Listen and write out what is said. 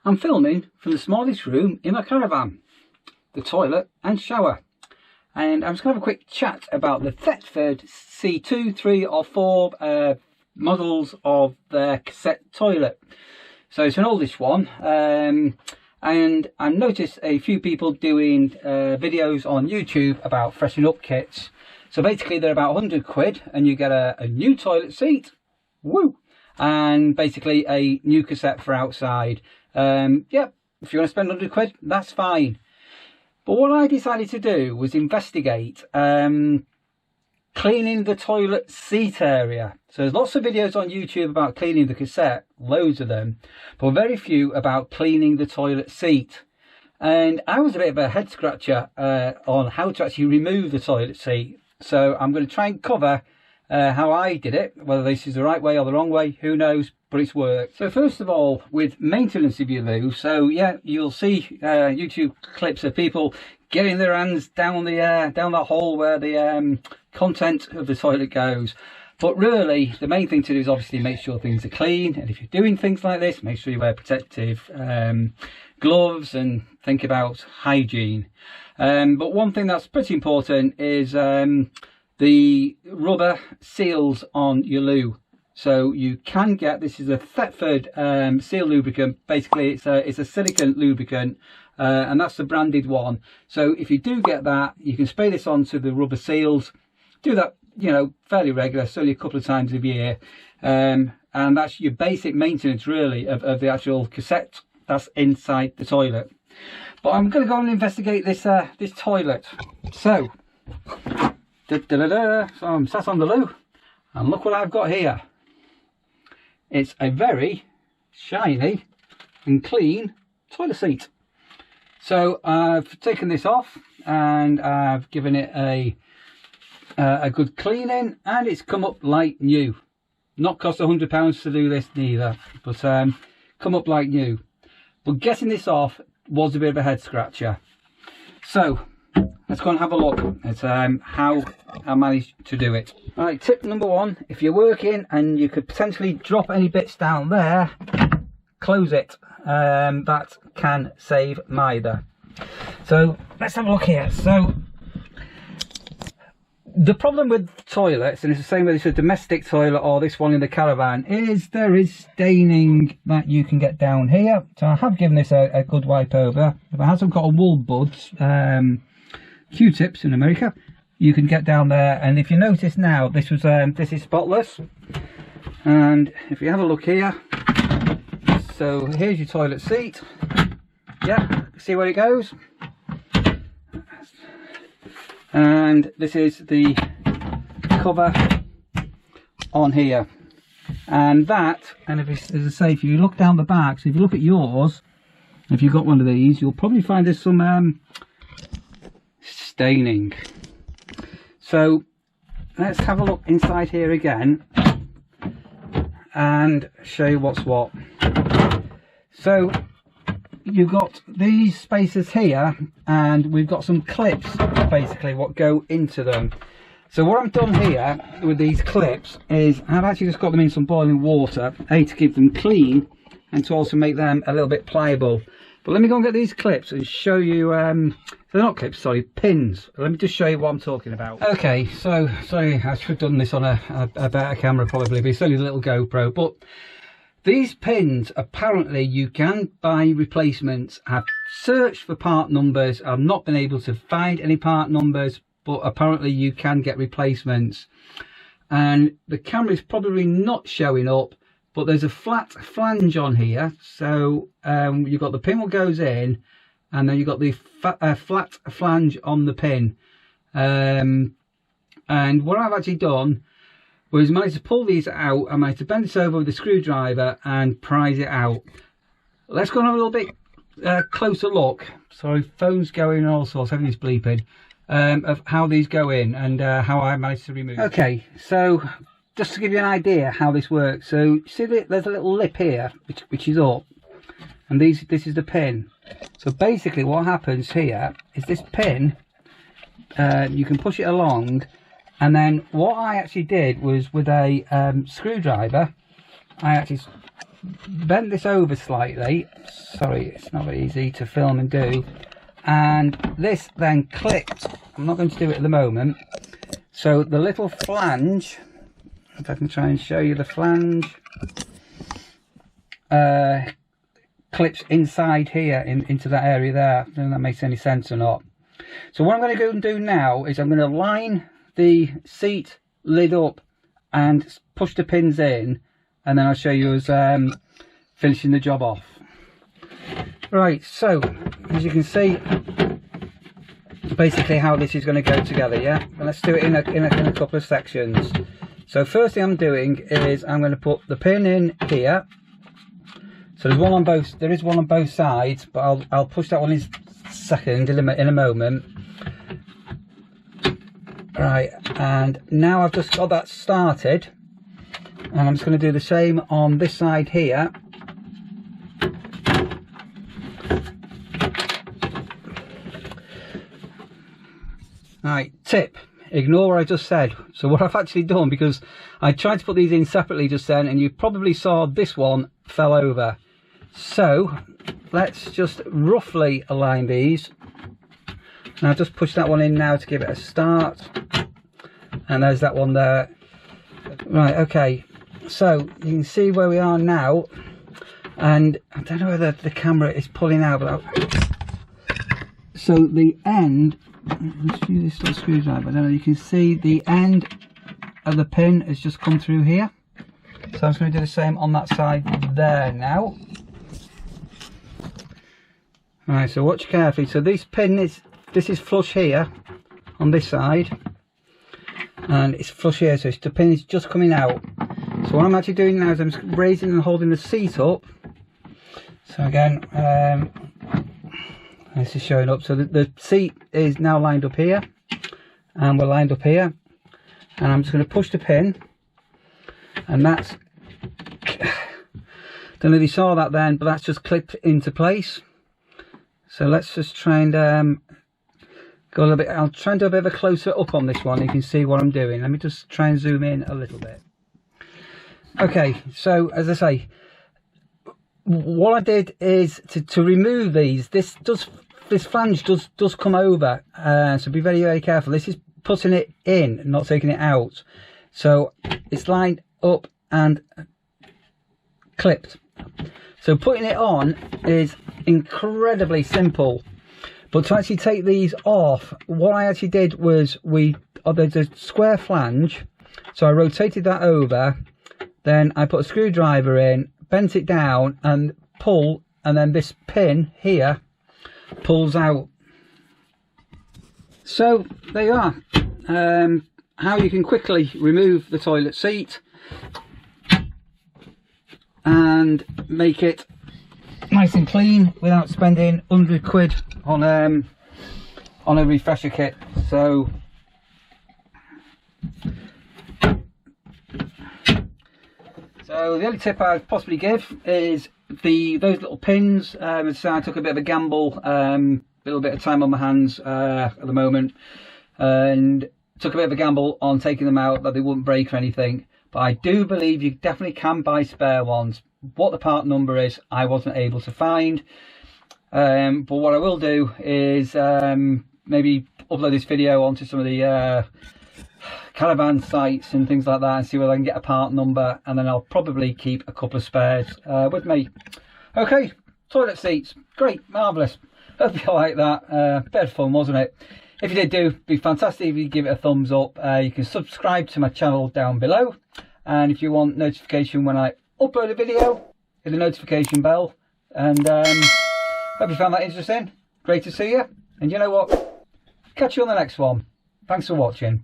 I'm filming from the smallest room in my caravan, the toilet and shower. And I'm just going to have a quick chat about the Thetford C2, 3 or 4 models of their cassette toilet. So it's an oldish one, and I noticed a few people doing videos on YouTube about freshening up kits. So basically they're about 100 quid and you get a new toilet seat, woo, and basically a new cassette for outside. Yeah, if you want to spend 100 quid, that's fine. But what I decided to do was investigate cleaning the toilet seat area. So there's lots of videos on YouTube about cleaning the cassette, loads of them, but very few about cleaning the toilet seat. And I was a bit of a head scratcher on how to actually remove the toilet seat. So I'm going to try and cover how I did it, whether this is the right way or the wrong way, who knows, but it's worked. So first of all, with maintenance of your loo, so yeah, you'll see YouTube clips of people getting their hands down the hole where the content of the toilet goes. But really, the main thing to do is obviously make sure things are clean, and if you're doing things like this, make sure you wear protective gloves and think about hygiene. But one thing that's pretty important is the rubber seals on your loo. So you can get, this is a Thetford seal lubricant. Basically it's a silicone lubricant, and that's the branded one. So if you do get that, you can spray this onto the rubber seals. Do that, you know, fairly regular, so only a couple of times a year, and that's your basic maintenance really of the actual cassette that's inside the toilet. But I'm going to go and investigate this this toilet. So so I'm sat on the loo, and look what I've got here. It's a very shiny and clean toilet seat. So I've taken this off and I've given it a good cleaning, and it's come up like new. Not cost £100 to do this neither, but come up like new. But getting this off was a bit of a head scratcher. So let's go and have a look at how I managed to do it. Right, tip number one, if you're working and you could potentially drop any bits down there, close it. That can save mither. So let's have a look here. So the problem with toilets, and it's the same with this domestic toilet or this one in the caravan, is there is staining that you can get down here. So I have given this a good wipe over. If it hasn't got a wool buds, Q-tips in America, you can get down there, and if you notice now, this is spotless. And if you have a look here, so here's your toilet seat. Yeah, see where it goes. And this is the cover on here, and that, and if it's, as I say, if you look down the back, so if you look at yours, if you've got one of these, you'll probably find there's some staining. So let's have a look inside here again and show you what's what. So you've got these spaces here, and we've got some clips basically what go into them. So what I've done here with these clips is I've actually just got them in some boiling water, to keep them clean and to also make them a little bit pliable. But let me go and get these clips and show you, they're not clips, sorry, pins. Let me just show you what I'm talking about. Okay, so sorry, I should have done this on a better camera probably, but it's only a little GoPro. But these pins, apparently you can buy replacements. I've searched for part numbers, I've not been able to find any part numbers, but apparently you can get replacements. And the camera is probably not showing up, but there's a flat flange on here. So you've got the pin that goes in, and then you've got the flat flange on the pin. And what I've actually done was managed to pull these out. I managed to bend this over with a screwdriver and prise it out. Let's go and have a little bit closer look. Sorry, phone's going and all sorts, everything's bleeping, of how these go in and how I managed to remove. Okay, so just to give you an idea how this works. So see that there's a little lip here which is up, and this is the pin. So basically what happens here is this pin, you can push it along, and then what I actually did was with a screwdriver, I actually bent this over slightly. Sorry, it's not very easy to film and do. And this then clipped. I'm not going to do it at the moment. So the little flange, if I can try and show you the flange, clips inside here into that area there. I don't know if that makes any sense or not. So what I'm going to go and do now is I'm going to line the seat lid up and push the pins in, and then I'll show you as finishing the job off. Right, so as you can see, basically how this is going to go together. Yeah, and let's do it in a couple of sections. So first thing I'm doing is I'm going to put the pin in here. So there's one on both. There is one on both sides, but I'll push that one in second in a moment. Right, and now I've just got that started, and I'm just going to do the same on this side here. Right, tip, ignore what I just said. So what I've actually done, because I tried to put these in separately just then, and you probably saw this one fell over. So let's just roughly align these. And I'll just push that one in now to give it a start. And there's that one there. Right, okay. So you can see where we are now. And I don't know whether the camera is pulling out, but so the end, let's use this little screwdriver. I don't know, you can see the end of the pin has just come through here. So I'm just going to do the same on that side there now. Right, so watch carefully. So this is flush here on this side, and it's flush here, so the pin is just coming out. So what I'm actually doing now is I'm just raising and holding the seat up. So again, this is showing up. So the seat is now lined up here, and we're lined up here, and I'm just going to push the pin, and that's, don't know if you saw that then, but that's just clipped into place. So let's just try and go a little bit. I'll try and do a bit of a closer up on this one. You can see what I'm doing. Let me just try and zoom in a little bit. Okay, so as I say, what I did is to remove these. This flange does come over, so be very, very careful. This is putting it in, not taking it out. So it's lined up and clipped. So putting it on is incredibly simple, but to actually take these off, what I actually did was there's a square flange, so I rotated that over, then I put a screwdriver in, bent it down and pull, and then this pin here pulls out. So there you are, how you can quickly remove the toilet seat and make it nice and clean without spending 100 quid on a refresher kit. So the only tip I'd possibly give is those little pins. So I took a bit of a gamble, a little bit of time on my hands at the moment, and took a bit of a gamble on taking them out that they wouldn't break or anything. But I do believe you definitely can buy spare ones. What the part number is, I wasn't able to find. But what I will do is maybe upload this video onto some of the caravan sites and things like that, and see whether I can get a part number, and then I'll probably keep a couple of spares with me. Okay, toilet seats, great, marvellous. Hope you like that. Bit of fun, wasn't it? If you did it'd be fantastic if you give it a thumbs up. You can subscribe to my channel down below, and if you want notification when I upload a video, hit the notification bell. And hope you found that interesting. Great to see you, and you know what, catch you on the next one. Thanks for watching.